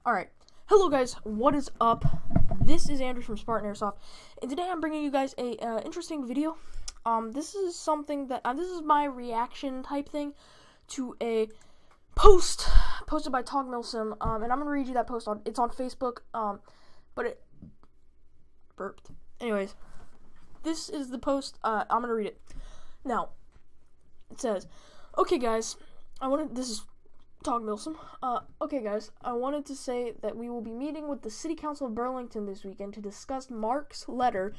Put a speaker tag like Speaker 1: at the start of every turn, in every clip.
Speaker 1: Alright, hello guys, what is up? This is Andrew from Spartan Airsoft, and today I'm bringing you guys a interesting video. This is something that, this is my reaction type thing to a post posted by milsim, and I'm gonna read you that post. It's on Facebook, but it burped. Anyways, this is the post. I'm gonna read it. Now, it says, okay guys, this is milsim. Okay guys, I wanted to say that we will be meeting with the City Council of Burlington this weekend to discuss Mark's letter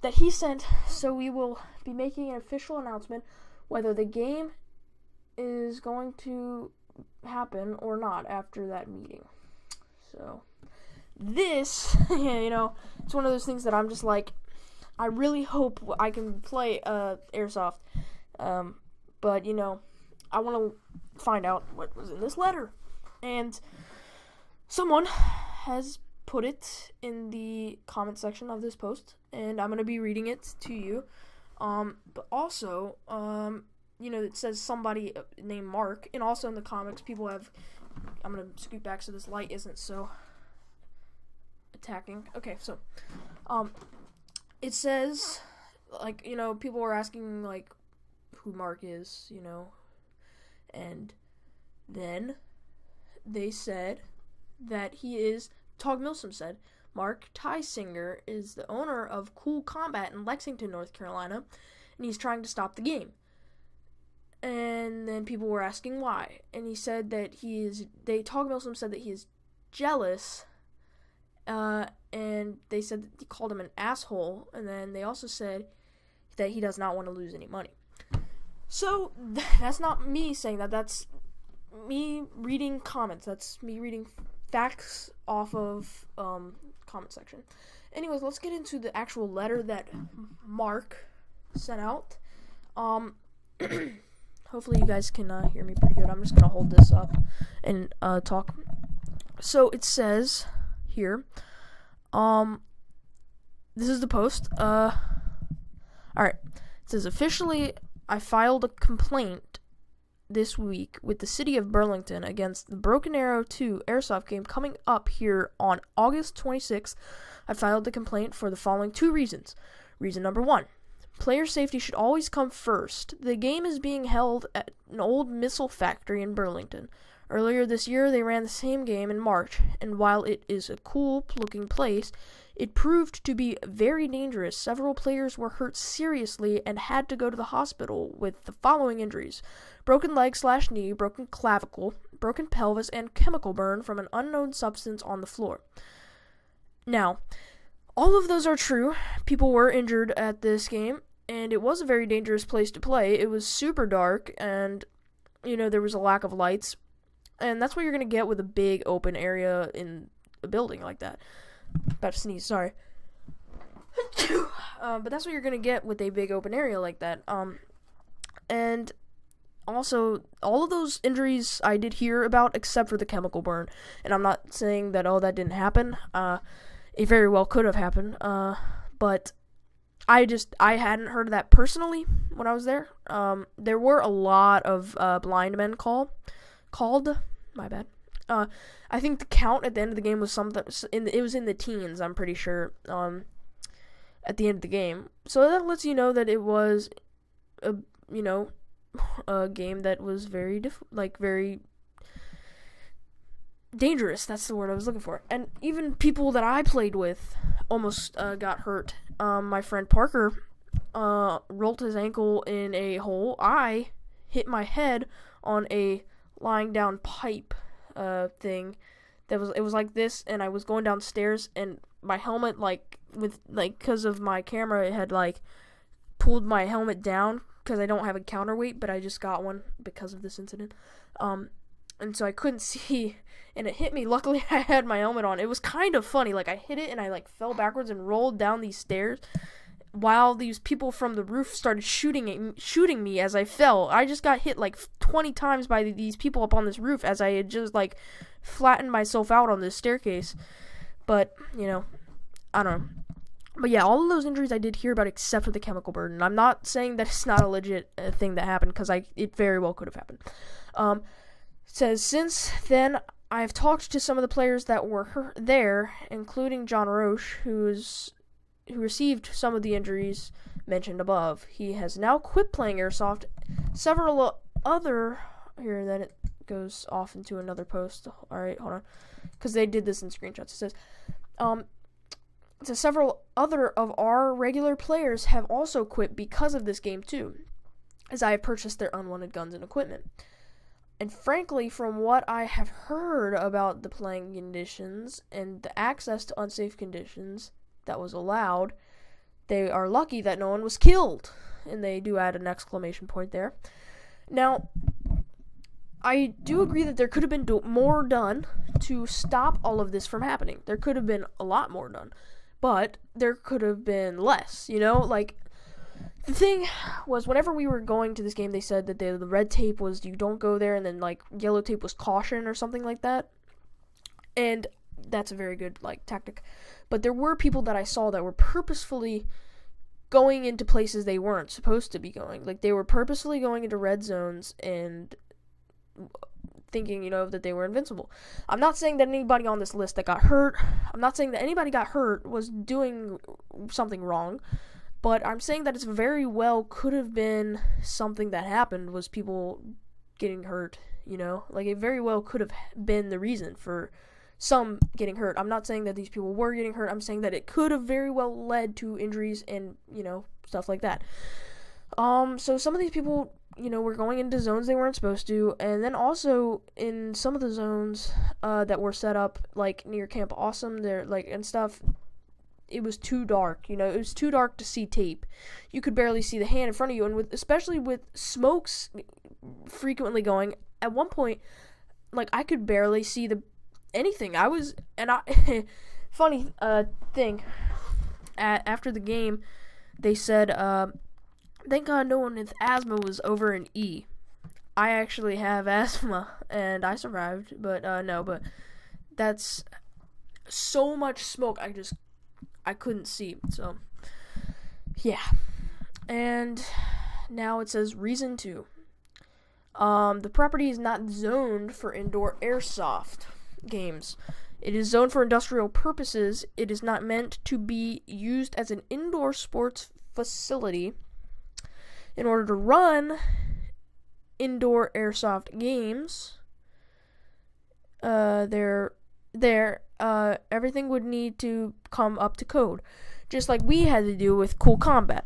Speaker 1: that he sent, so we will be making an official announcement whether the game is going to happen or not after that meeting. So, this, it's one of those things that I'm just like, I really hope I can play Airsoft, but, I want to find out what was in this letter. And someone has put it in the comment section of this post, and I'm going to be reading it to you. But also, it says somebody named Mark, and also in the comics, people have, I'm going to scoot back so this light isn't so attacking. Okay, so, it says, people were asking, who Mark is, and then they said that he is, milsim said, Mark Tysinger is the owner of Cool Combat in Lexington, North Carolina, and he's trying to stop the game. And then people were asking why, and he said that milsim said that he is jealous, and they said that he called him an asshole, and then they also said that he does not want to lose any money. So, that's not me saying that, that's me reading comments, that's me reading facts off of, comment section. Anyways, let's get into the actual letter that Mark sent out. Hopefully you guys can, hear me pretty good. I'm just gonna hold this up and, talk. So, it says here, this is the post, alright, it says, officially, I filed a complaint this week with the city of Burlington against the Broken Arrow 2 Airsoft game coming up here on August 26th. I filed the complaint for the following two reasons. Reason number one, player safety should always come first. The game is being held at an old missile factory in Burlington. Earlier this year, they ran the same game in March, and while it is a cool-looking place, it proved to be very dangerous. Several players were hurt seriously and had to go to the hospital with the following injuries: broken leg/knee, broken clavicle, broken pelvis, and chemical burn from an unknown substance on the floor. Now, all of those are true. People were injured at this game, and it was a very dangerous place to play. It was super dark, and, there was a lack of lights. And that's what you're going to get with a big open area in a building like that. About to sneeze, sorry. But that's what you're going to get with a big open area like that. And also, all of those injuries I did hear about, except for the chemical burn. And I'm not saying that, that didn't happen. It very well could have happened. But I hadn't heard of that personally when I was there. There were a lot of blind men called. My bad. I think the count at the end of the game was something. It was in the teens. I'm pretty sure. At the end of the game, so that lets you know that it was a game that was very very dangerous. That's the word I was looking for. And even people that I played with almost got hurt. My friend Parker rolled his ankle in a hole. I hit my head on a lying down pipe thing it was like this, and I was going downstairs, and my helmet, because of my camera, it had pulled my helmet down because I don't have a counterweight, but I just got one because of this incident, and so I couldn't see, and it hit me. Luckily I had my helmet on. It was kind of funny, I hit it and I fell backwards and rolled down these stairs while these people from the roof started shooting me as I fell. I just got hit 20 times by these people up on this roof as I had just flattened myself out on this staircase. But, I don't know. But yeah, all of those injuries I did hear about except for the chemical burn. I'm not saying that it's not a legit thing that happened, because it very well could have happened. It says, since then, I've talked to some of the players that were there, including John Roche, who received some of the injuries mentioned above. He has now quit playing Airsoft. Several other... Here, then it goes off into another post. Alright, hold on. Because they did this in screenshots. It says, so several other of our regular players have also quit because of this game too, as I have purchased their unwanted guns and equipment. And frankly, from what I have heard about the playing conditions and the access to unsafe conditions that was allowed, they are lucky that no one was killed. And they do add an exclamation point there. Now, I do agree that there could have been more done to stop all of this from happening. There could have been a lot more done. But there could have been less, you know? Like, the thing was, whenever we were going to this game, they said that the red tape was you don't go there, and then, like, yellow tape was caution or something like that. And that's a very good, like, tactic. But there were people that I saw that were purposefully going into places they weren't supposed to be going. Like, they were purposefully going into red zones and thinking, you know, that they were invincible. I'm not saying that anybody on this list that got hurt, I'm not saying that anybody got hurt was doing something wrong, but I'm saying that it's very well could have been something that happened was people getting hurt, you know? Like, it very well could have been the reason for some getting hurt. I'm not saying that these people were getting hurt, I'm saying that it could have very well led to injuries and, you know, stuff like that. So some of these people, you know, were going into zones they weren't supposed to, and then also in some of the zones that were set up, like near Camp Awesome, there, like, and stuff, it was too dark, you know, it was too dark to see tape. You could barely see the hand in front of you, and especially with smokes frequently going, at one point, like, I could barely see anything. Funny thing, after the game, they said, thank God no one with asthma was over an E. I actually have asthma, and I survived, but but that's so much smoke, I couldn't see, so, yeah. And now it says reason 2. The property is not zoned for indoor airsoft games. It is zoned for industrial purposes. It is not meant to be used as an indoor sports facility. In order to run indoor airsoft games, everything would need to come up to code, just like we had to do with Cool Combat.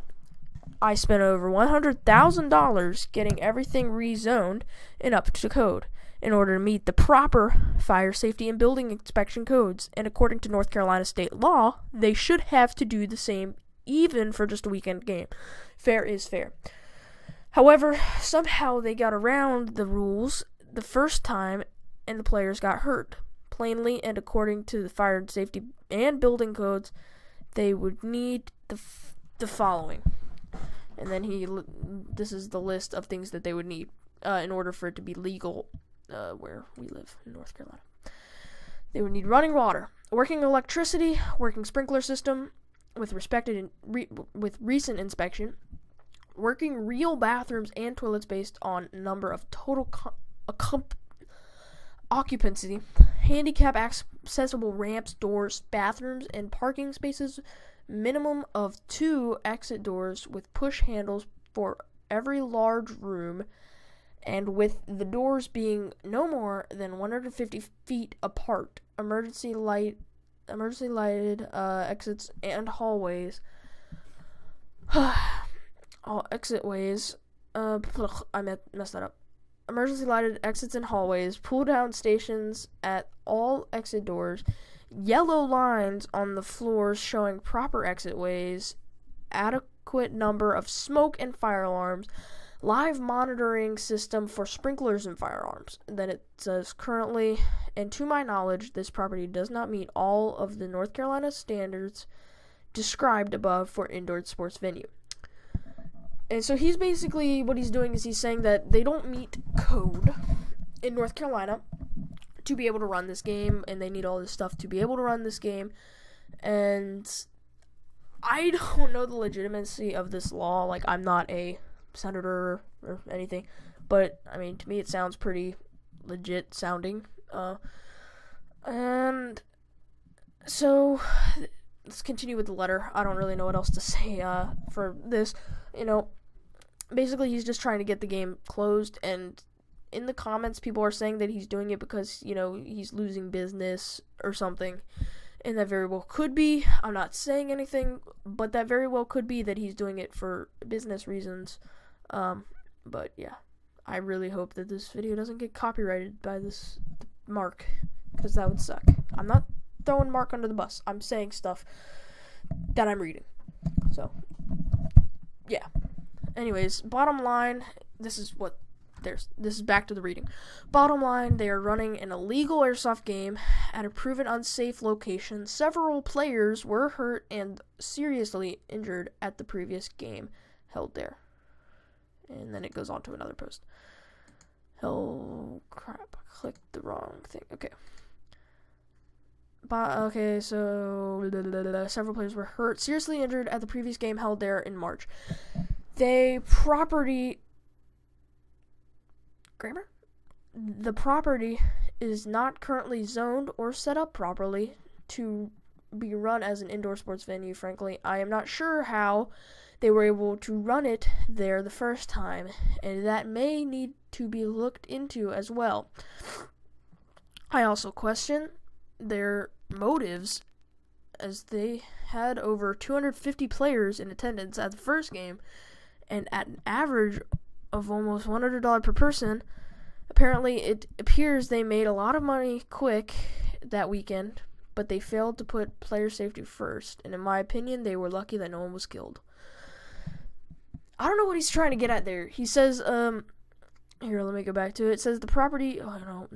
Speaker 1: I spent over $100,000 getting everything rezoned and up to code in order to meet the proper fire safety and building inspection codes, and according to North Carolina state law, they should have to do the same even for just a weekend game. Fair is fair. However, somehow they got around the rules the first time, and the players got hurt. Plainly, and according to the fire and safety and building codes, they would need the following. And then this is the list of things that they would need in order for it to be legal where we live in North Carolina. They would need running water, working electricity, working sprinkler system with with recent inspection, working real bathrooms and toilets based on number of total occupancy, handicap accessible ramps, doors, bathrooms, and parking spaces, minimum of 2 exit doors with push handles for every large room, and with the doors being no more than 150 feet apart. Emergency lighted exits and hallways. All exit ways. I messed that up. Emergency lighted exits and hallways. Pull down stations at all exit doors. Yellow lines on the floors showing proper exit ways. Adequate number of smoke and fire alarms. Live monitoring system for sprinklers and firearms. And then it says, currently, and to my knowledge, this property does not meet all of the North Carolina standards described above for indoor sports venue. And so he's basically, what he's doing is he's saying that they don't meet code in North Carolina to be able to run this game, and they need all this stuff to be able to run this game. And I don't know the legitimacy of this law. Like, I'm not a senator or anything, but I mean, to me it sounds pretty legit sounding. And so let's continue with the letter. I don't really know what else to say for this. Basically he's just trying to get the game closed, and in the comments people are saying that he's doing it because, he's losing business or something. And that very well could be. I'm not saying anything, but that very well could be that he's doing it for business reasons. But yeah, I really hope that this video doesn't get copyrighted by this Mark, because that would suck. I'm not throwing Mark under the bus. I'm saying stuff that I'm reading. So, yeah. Anyways, bottom line, this is back to the reading. Bottom line, they are running an illegal airsoft game at a proven unsafe location. Several players were hurt and seriously injured at the previous game held there. And then it goes on to another post. Oh crap, I clicked the wrong thing. Okay. So several players were hurt, seriously injured at the previous game held there in March. The property is not currently zoned or set up properly to be run as an indoor sports venue. Frankly, I am not sure how they were able to run it there the first time, and that may need to be looked into as well. I also question their motives, as they had over 250 players in attendance at the first game, and at an average of almost $100 per person. Apparently, it appears they made a lot of money quick that weekend, but they failed to put player safety first, and in my opinion, they were lucky that no one was killed. I don't know what he's trying to get at there. He says, here, let me go back to it. It says the property, no.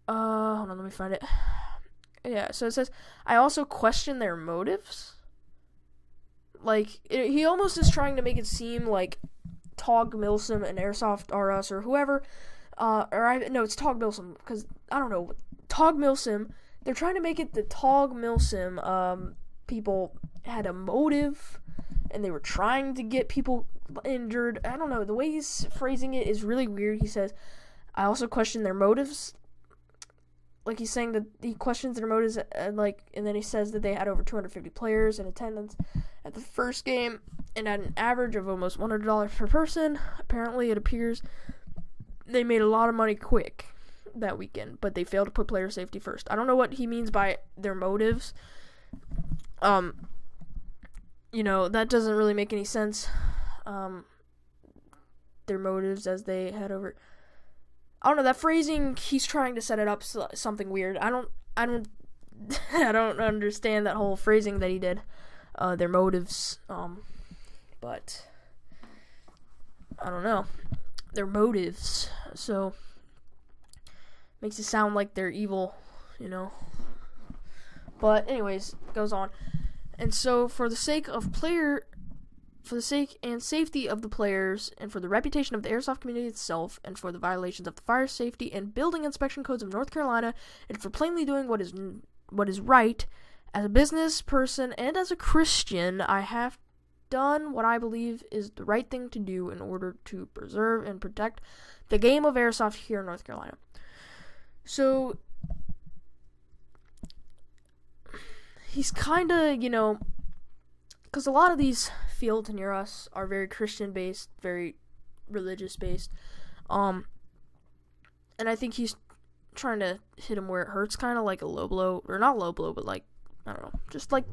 Speaker 1: Hold on, let me find it. Yeah, so it says, I also question their motives. Like, he almost is trying to make it seem like Tog Milsim and AirsoftRUs or whoever, it's Tog Milsim, because, I don't know, Tog Milsim, they're trying to make it the Tog Milsim, people had a motive, and they were trying to get people injured. I don't know, the way he's phrasing it is really weird. He says, I also question their motives. Like, he's saying that he questions their motives, and then he says that they had over 250 players in attendance at the first game, and at an average of almost $100 per person. Apparently, it appears they made a lot of money quick that weekend, but they failed to put player safety first. I don't know what he means by their motives. That doesn't really make any sense. Their motives as they head over. I don't know, that phrasing, he's trying to set it up something weird. I don't understand that whole phrasing that he did. Their motives, but I don't know. Their motives, so makes it sound like they're evil, But anyways, goes on. And so for the sake and safety of the players, and for the reputation of the airsoft community itself, and for the violations of the fire safety and building inspection codes of North Carolina, and for plainly doing what is right, as a business person and as a Christian, I have done what I believe is the right thing to do in order to preserve and protect the game of airsoft here in North Carolina. So he's kind of, because a lot of these fields near us are very Christian-based, very religious-based, and I think he's trying to hit him where it hurts, kind of like a low blow, or not low blow, but like, I don't know, just like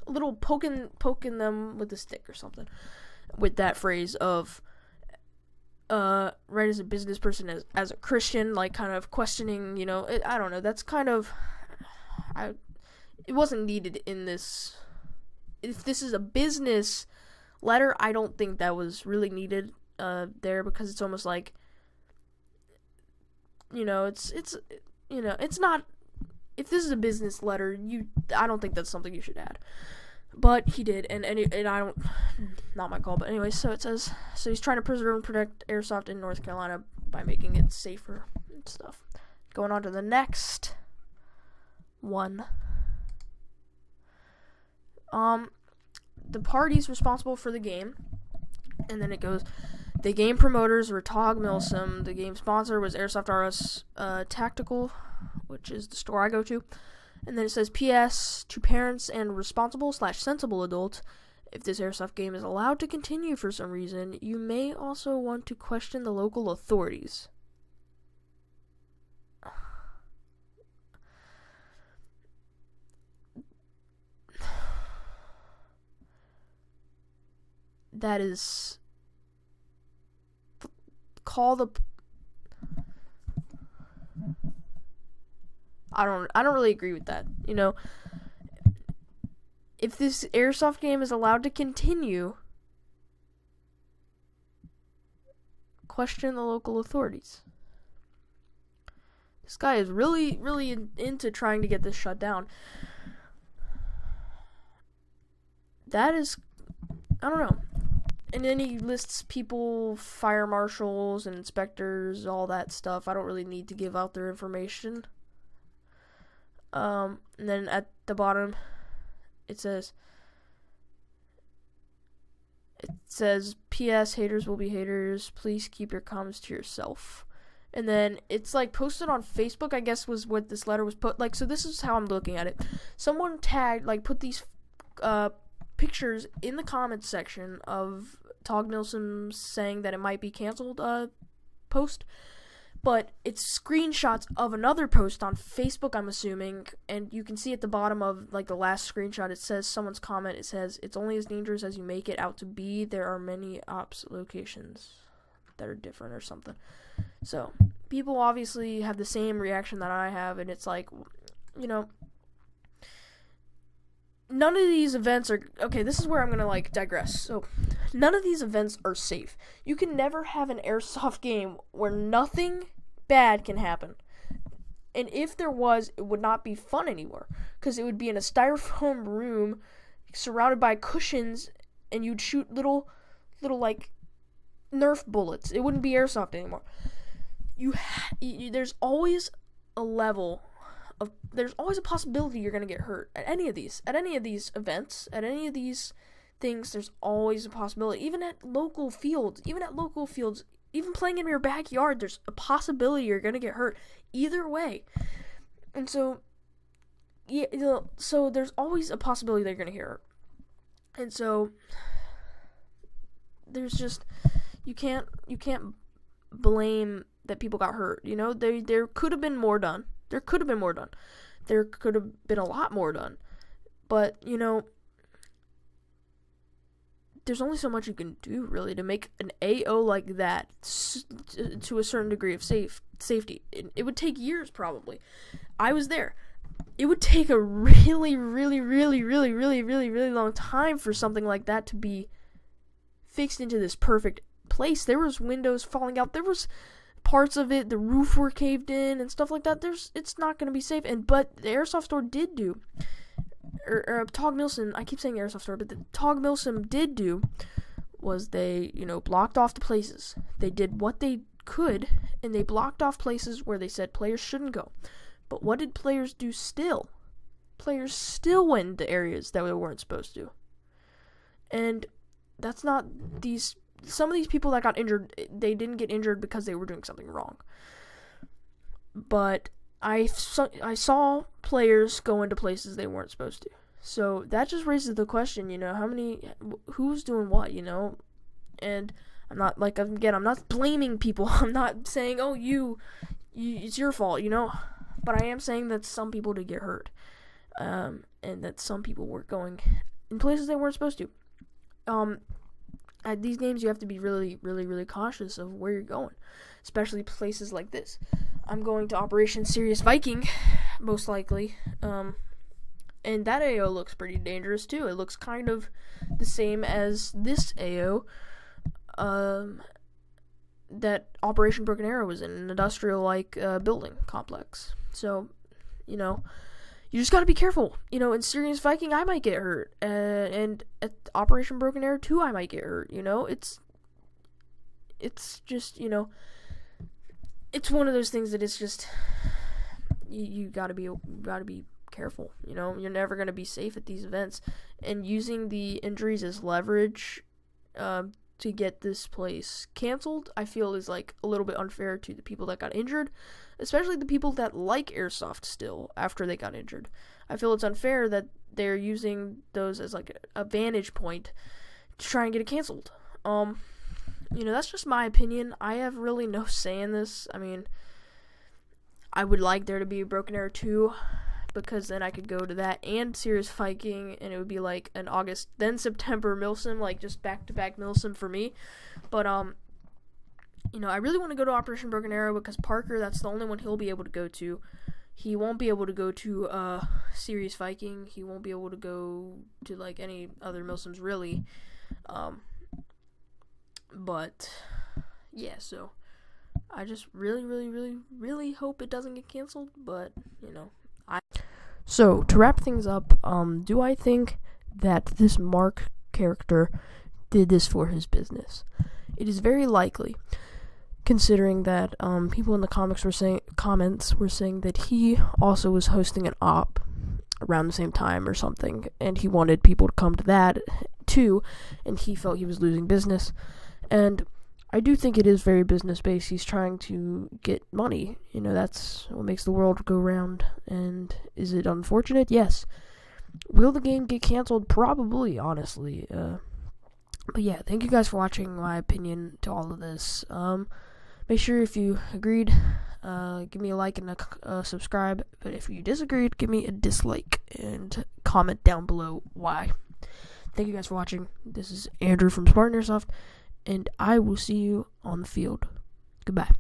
Speaker 1: a little poking them with a stick or something, with that phrase of, right as a business person, as a Christian, like, kind of questioning, I don't know, that's kind of, it wasn't needed in this. If this is a business letter, I don't think that was really needed there, because it's almost like, it's not, if this is a business letter, I don't think that's something you should add. But he did, and I don't, not my call, but anyway, so it says, so he's trying to preserve and protect airsoft in North Carolina by making it safer and stuff. Going on to the next one. The parties responsible for the game, and then it goes, The game promoters were TOG Milsim. The game sponsor was AirsoftRUsTactical, which is the store I go to. And then it says, P.S. to parents and responsible/sensible adults, if this airsoft game is allowed to continue for some reason, you may also want to question the local authorities. That is... Call the... I don't really agree with that. You know, if this airsoft game is allowed to continue, question the local authorities. This guy is really into trying to get this shut down. That is, I don't know. And then he lists people, fire marshals and inspectors, all that stuff. I don't really need to give out their information. And then at the bottom, it says, P.S. haters will be haters. Please keep your comments to yourself. And then it's like posted on Facebook, I guess was what this letter was put. Like, so this is how I'm looking at it. Someone tagged, like, put these pictures in the comments section of TOG Milsim saying that it might be canceled post. But it's screenshots of another post on Facebook, I'm assuming, and you can see at the bottom of, like, the last screenshot, it says someone's comment, it says, it's only as dangerous as you make it out to be. There are many ops locations that are different or something. So, people obviously have the same reaction that I have, and it's like, you know, none of these events are, okay, this is where I'm gonna, like, digress. So, none of these events are safe. You can never have an airsoft game where nothing bad can happen. And if there was, it would not be fun anymore, because it would be in a styrofoam room surrounded by cushions, and you'd shoot little like Nerf bullets. It wouldn't be airsoft anymore. There's always a level of, there's always a possibility you're gonna get hurt at any of these events, at any of these things. There's always a possibility, even at local fields, even playing in your backyard, there's a possibility you're gonna get hurt either way. And so, yeah, so there's always a possibility that you're gonna get hurt. And so, there's just, you can't blame that people got hurt. You know, there could have been more done. There could have been a lot more done. But, you know, there's only so much you can do, really, to make an AO like that to a certain degree of safety. It would take years, probably. I was there. It would take a really long time for something like that to be fixed into this perfect place. There was windows falling out. There was parts of it, the roof were caved in and stuff like that. It's not going to be safe. But the Airsoft store did do, or TOG Milsim, I keep saying Airsoft store, but the TOG Milsim did do was they, you know, blocked off the places. They did what they could, and they blocked off places where they said players shouldn't go. But what did players do still? Players still went into areas that they weren't supposed to. And that's not some of these people that got injured, they didn't get injured because they were doing something wrong. But I saw players go into places they weren't supposed to. So that just raises the question, you know, who's doing what, you know? And I'm not, like, again, I'm not blaming people. I'm not saying, oh, it's your fault, you know? But I am saying that some people did get hurt. And that some people were going in places they weren't supposed to. At these games, you have to be really cautious of where you're going, especially places like this. I'm going to Operation Serious Viking, most likely, and that AO looks pretty dangerous too. It looks kind of the same as this AO that Operation Broken Arrow was in, an industrial-like building complex. So, you know, you just gotta be careful. You know, in Serious Viking, I might get hurt. And at Operation Broken Arrow 2, I might get hurt. You know, it's just, you know, it's one of those things that it's just, you gotta be careful. You know, you're never gonna be safe at these events. And using the injuries as leverage, to get this place canceled, I feel is like a little bit unfair to the people that got injured, especially the people that like Airsoft still after they got injured. I feel it's unfair that they're using those as like a vantage point to try and get it canceled. That's just my opinion. I have really no say in this. I mean, I would like there to be a Broken Arrow 2, because then I could go to that and Serious Viking, and it would be like an August, then September milsim, like just back-to-back milsim for me. But, I really want to go to Operation Broken Arrow because Parker, that's the only one he'll be able to go to. He won't be able to go to Serious Viking. He won't be able to go to, like, any other milsims, really. But, yeah, so I just really, really, really, really hope it doesn't get canceled, but, So, to wrap things up, do I think that this Mark character did this for his business? It is very likely, considering that people in the comments were saying that he also was hosting an op around the same time or something, and he wanted people to come to that too, and he felt he was losing business. And I do think it is very business-based. He's trying to get money. That's what makes the world go round. And is it unfortunate? Yes. Will the game get canceled? Probably, honestly. But yeah, thank you guys for watching my opinion to all of this. Make sure if you agreed, give me a like and a subscribe. But if you disagreed, give me a dislike and comment down below why. Thank you guys for watching. This is Andrew from Spartan Airsoft, and I will see you on the field. Goodbye.